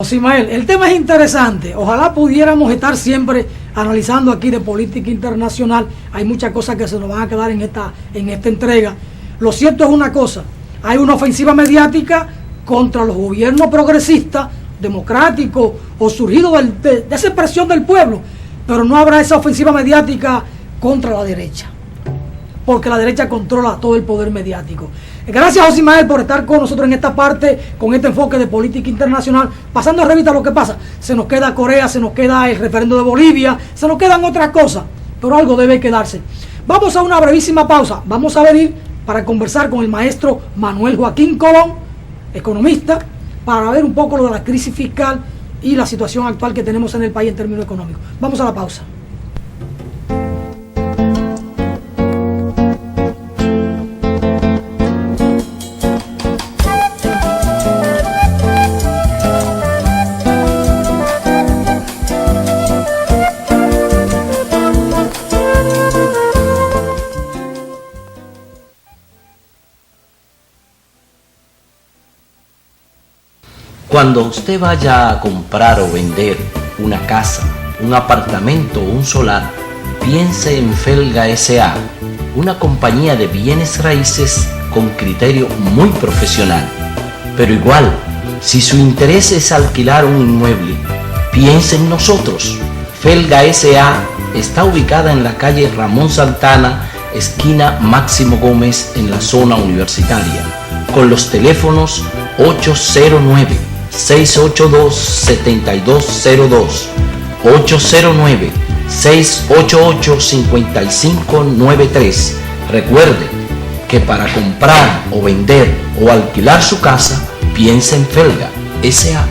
Ismael, el tema es interesante. Ojalá pudiéramos estar siempre analizando aquí de política internacional. Hay muchas cosas que se nos van a quedar en esta entrega. Lo cierto es una cosa: hay una ofensiva mediática contra los gobiernos progresistas, democráticos o surgidos de esa presión del pueblo, pero no habrá esa ofensiva mediática contra la derecha, porque la derecha controla todo el poder mediático. Gracias, José Ismael, por estar con nosotros en esta parte, con este enfoque de política internacional, pasando a revista lo que pasa. Se nos queda Corea, se nos queda el referendo de Bolivia, se nos quedan otras cosas, pero algo debe quedarse. Vamos a una brevísima pausa. Vamos a venir para conversar con el maestro Manuel Joaquín Colón, economista, para ver un poco lo de la crisis fiscal y la situación actual que tenemos en el país en términos económicos. Vamos a la pausa. Cuando usted vaya a comprar o vender una casa, un apartamento o un solar, piense en Felga S.A., una compañía de bienes raíces con criterio muy profesional. Pero igual, si su interés es alquilar un inmueble, piense en nosotros. Felga S.A. está ubicada en la calle Ramón Santana, esquina Máximo Gómez, en la zona universitaria, con los teléfonos 809-682-7202, 809-688-5593. Recuerde que para comprar o vender o alquilar su casa, piense en Felga S.A.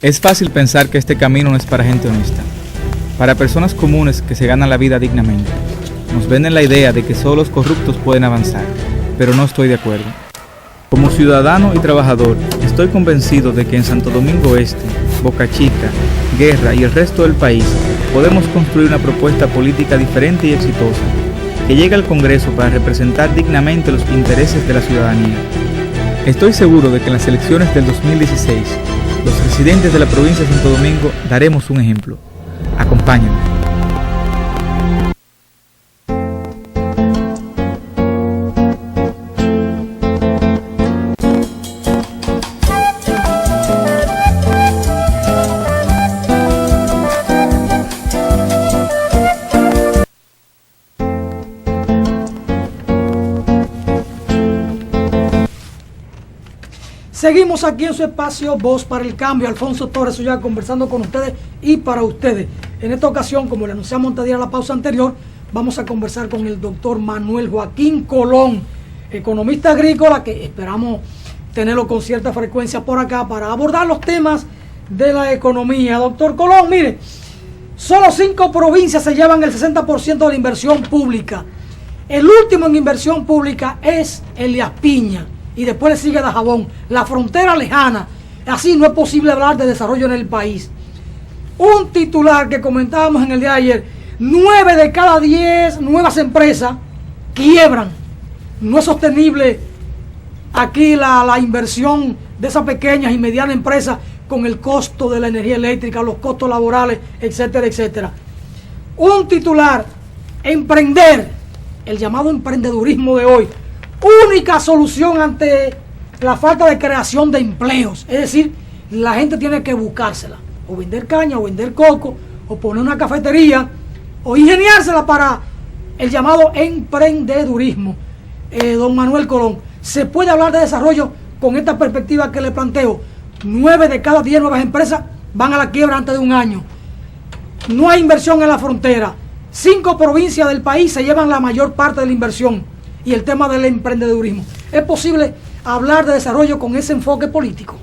Es fácil pensar que este camino no es para gente honesta, para personas comunes que se ganan la vida dignamente. Nos venden la idea de que solo los corruptos pueden avanzar, pero no estoy de acuerdo. Como ciudadano y trabajador, estoy convencido de que en Santo Domingo Este, Boca Chica, Guerra y el resto del país podemos construir una propuesta política diferente y exitosa, que llegue al Congreso para representar dignamente los intereses de la ciudadanía. Estoy seguro de que en las elecciones del 2016, los residentes de la provincia de Santo Domingo daremos un ejemplo. Acompáñenme. Seguimos aquí en su espacio Voz para el Cambio. Alfonso Torres ya conversando con ustedes y para ustedes. En esta ocasión, como le anunciamos antes de ir a la pausa anterior, vamos a conversar con el doctor Manuel Joaquín Colón, economista agrícola, que esperamos tenerlo con cierta frecuencia por acá para abordar los temas de la economía. Doctor Colón, mire, solo 5 provincias se llevan el 60% de la inversión pública. El último en inversión pública es Elías Piña. Y después le sigue Dajabón, la frontera lejana. Así no es posible hablar de desarrollo en el país. Un titular que comentábamos en el día de ayer: 9 de cada 10 nuevas empresas quiebran. No es sostenible aquí la inversión de esas pequeñas y medianas empresas con el costo de la energía eléctrica, los costos laborales, etcétera, etcétera. Un titular: emprender, el llamado emprendedurismo de hoy. Única solución ante la falta de creación de empleos. Es decir, la gente tiene que buscársela, o vender caña, o vender coco, o poner una cafetería, o ingeniársela para el llamado emprendedurismo. Don Manuel Colón, ¿se puede hablar de desarrollo con esta perspectiva que le planteo? 9 de cada 10 nuevas empresas van a la quiebra antes de un año. No hay inversión en la frontera. 5 provincias del país se llevan la mayor parte de la inversión. Y el tema del emprendedurismo. ¿Es posible hablar de desarrollo con ese enfoque político?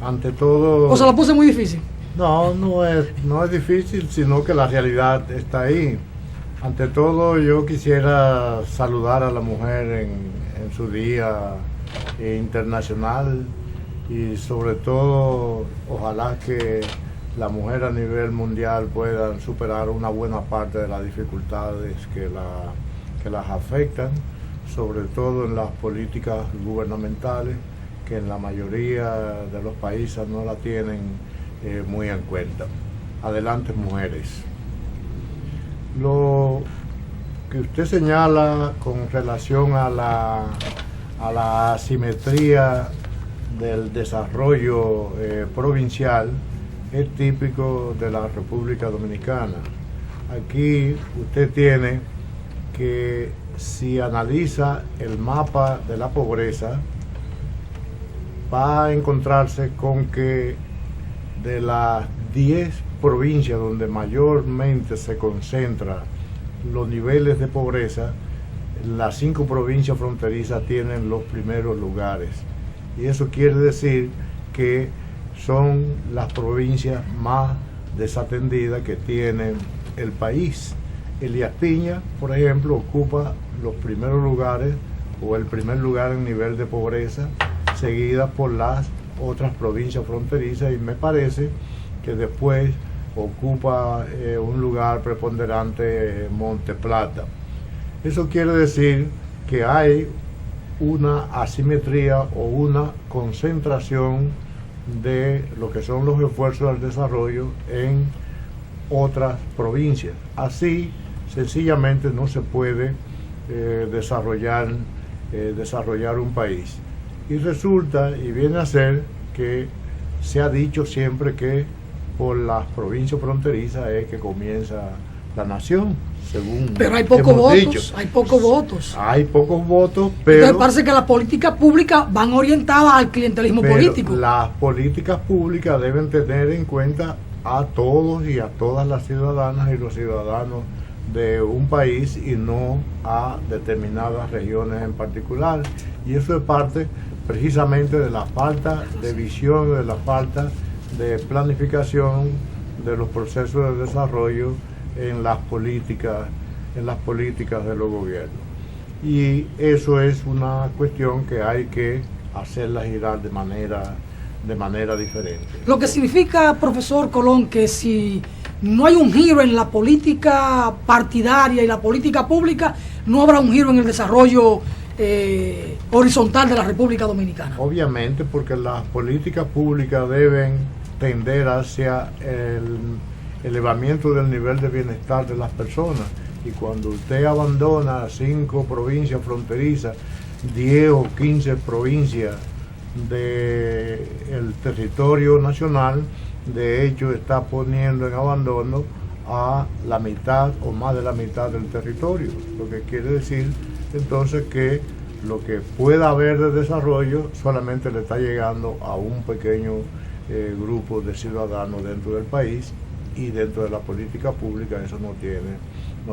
Ante todo... ¿O se la puse muy difícil? No es difícil, sino que la realidad está ahí. Ante todo, yo quisiera saludar a la mujer en su día internacional y sobre todo ojalá que la mujer a nivel mundial puedan superar una buena parte de las dificultades que las afectan, sobre todo en las políticas gubernamentales, que en la mayoría de los países no la tienen muy en cuenta. Adelante, mujeres. Lo que usted señala con relación a la asimetría del desarrollo provincial es típico de la República Dominicana. Aquí usted tiene que, si analiza el mapa de la pobreza, va a encontrarse con que de las 10 provincias donde mayormente se concentran los niveles de pobreza, las 5 provincias fronterizas tienen los primeros lugares. Y eso quiere decir que son las provincias más desatendidas que tiene el país. Elías Piña, por ejemplo, ocupa los primeros lugares o el primer lugar en nivel de pobreza, seguida por las otras provincias fronterizas, y me parece que después ocupa un lugar preponderante Monte Plata. Eso quiere decir que hay una asimetría o una concentración de lo que son los esfuerzos al desarrollo en otras provincias. Así, sencillamente no se puede desarrollar un país. Y resulta, y viene a ser, que se ha dicho siempre que por las provincias fronterizas es que comienza la nación, según pero hay pocos hemos votos, dicho. hay pocos votos. Hay pocos votos, pero Entonces parece que las políticas públicas van orientadas al clientelismo político. Las políticas públicas deben tener en cuenta a todos y a todas las ciudadanas y los ciudadanos de un país y no a determinadas regiones en particular. Y eso es parte precisamente de la falta de visión, de la falta de planificación de los procesos de desarrollo en las políticas de los gobiernos. Y eso es una cuestión que hay que hacerla girar de manera diferente. Lo que significa, profesor Colón, que si no hay un giro en la política partidaria y la política pública, no habrá un giro en el desarrollo horizontal de la República Dominicana. Obviamente, porque las políticas públicas deben tender hacia el elevamiento del nivel de bienestar de las personas, y cuando usted abandona 5 provincias fronterizas, 10 o 15 provincias del territorio nacional, de hecho está poniendo en abandono a la mitad o más de la mitad del territorio, lo que quiere decir entonces que lo que pueda haber de desarrollo solamente le está llegando a un pequeño grupo de ciudadanos dentro del país, y dentro de la política pública eso no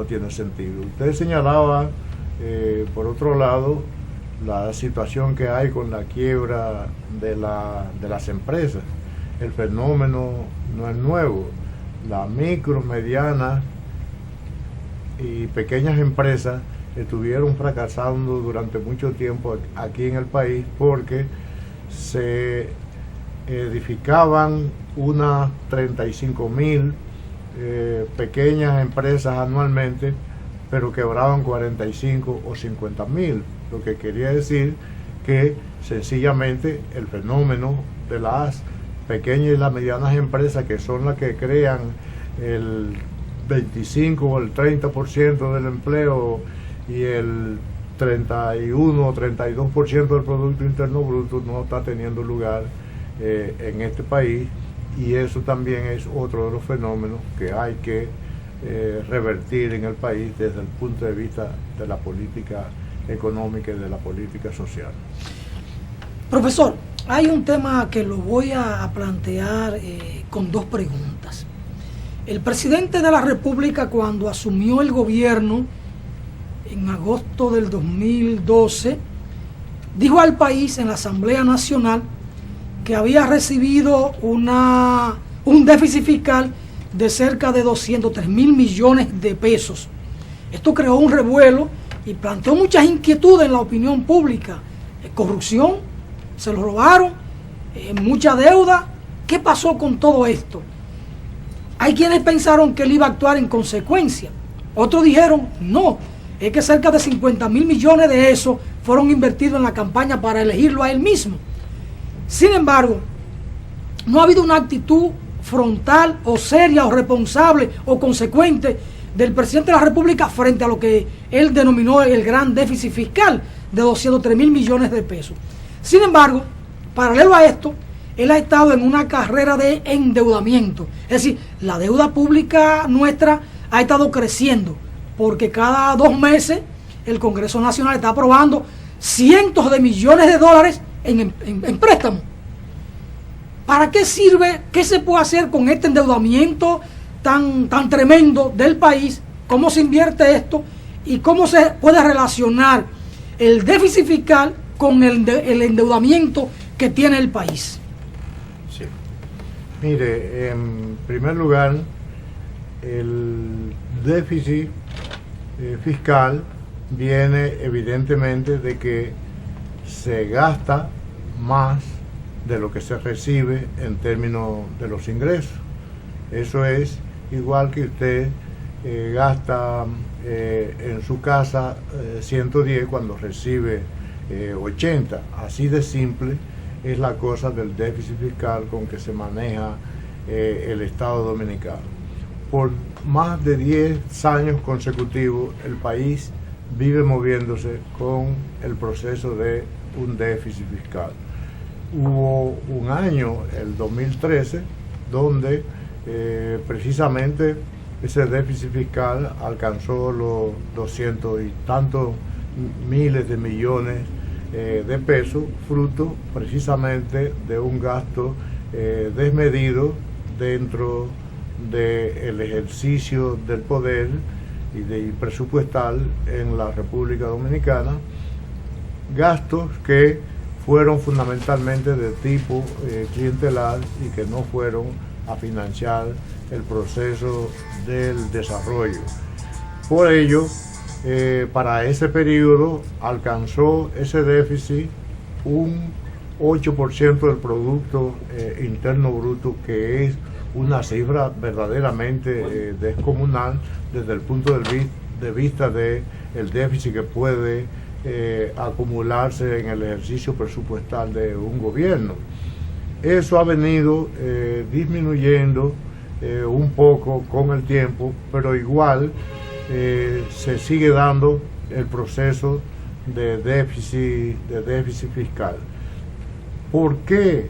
tiene sentido. Usted señalaba, por otro lado, la situación que hay con la quiebra de las empresas. El fenómeno no es nuevo. Las micro, medianas y pequeñas empresas estuvieron fracasando durante mucho tiempo aquí en el país porque se edificaban unas 35.000 pequeñas empresas anualmente, pero quebraban 45 o 50.000, lo que quería decir que sencillamente el fenómeno de las pequeñas y las medianas empresas, que son las que crean el 25 o el 30% del empleo y el 31 o 32% del Producto Interno Bruto, no está teniendo lugar en este país, y eso también es otro de los fenómenos que hay que revertir en el país desde el punto de vista de la política económica y de la política social. Profesor, hay un tema que lo voy a plantear con 2 preguntas. El presidente de la República, cuando asumió el gobierno en agosto del 2012, dijo al país en la Asamblea Nacional que había recibido un déficit fiscal de cerca de 203.000 millones de pesos. Esto creó un revuelo y planteó muchas inquietudes en la opinión pública. Corrupción, se lo robaron, mucha deuda. ¿Qué pasó con todo esto? Hay quienes pensaron que él iba a actuar en consecuencia. Otros dijeron, no, es que cerca de 50.000 millones de eso fueron invertidos en la campaña para elegirlo a él mismo. Sin embargo, no ha habido una actitud frontal o seria o responsable o consecuente del presidente de la República frente a lo que él denominó el gran déficit fiscal de 203.000 millones de pesos. Sin embargo, paralelo a esto, él ha estado en una carrera de endeudamiento. Es decir, la deuda pública nuestra ha estado creciendo, porque cada 2 meses el Congreso Nacional está aprobando cientos de millones de dólares en préstamos. ¿Para qué sirve? ¿Qué se puede hacer con este endeudamiento tan tremendo del país? ¿Cómo se invierte esto? ¿Y cómo se puede relacionar el déficit fiscal con el endeudamiento que tiene el país? Sí. Mire, en primer lugar, el déficit fiscal viene evidentemente de que se gasta más de lo que se recibe en términos de los ingresos. Eso es igual que usted gasta en su casa 110 cuando recibe 80. Así de simple es la cosa del déficit fiscal con que se maneja el Estado Dominicano. Por más de 10 años consecutivos el país vive moviéndose con el proceso de un déficit fiscal. Hubo un año, el 2013, donde precisamente ese déficit fiscal alcanzó los 200 y tantos miles de millones de pesos, fruto precisamente de un gasto desmedido dentro del ejercicio del poder y presupuestal en la República Dominicana, gastos que fueron fundamentalmente de tipo clientelar y que no fueron a financiar el proceso del desarrollo. Por ello, para ese periodo alcanzó ese déficit un 8% del Producto Interno Bruto, que es una cifra verdaderamente descomunal desde el punto de vista del déficit que puede acumularse en el ejercicio presupuestal de un gobierno. Eso ha venido disminuyendo un poco con el tiempo, pero igual se sigue dando el proceso de déficit fiscal. ¿Por qué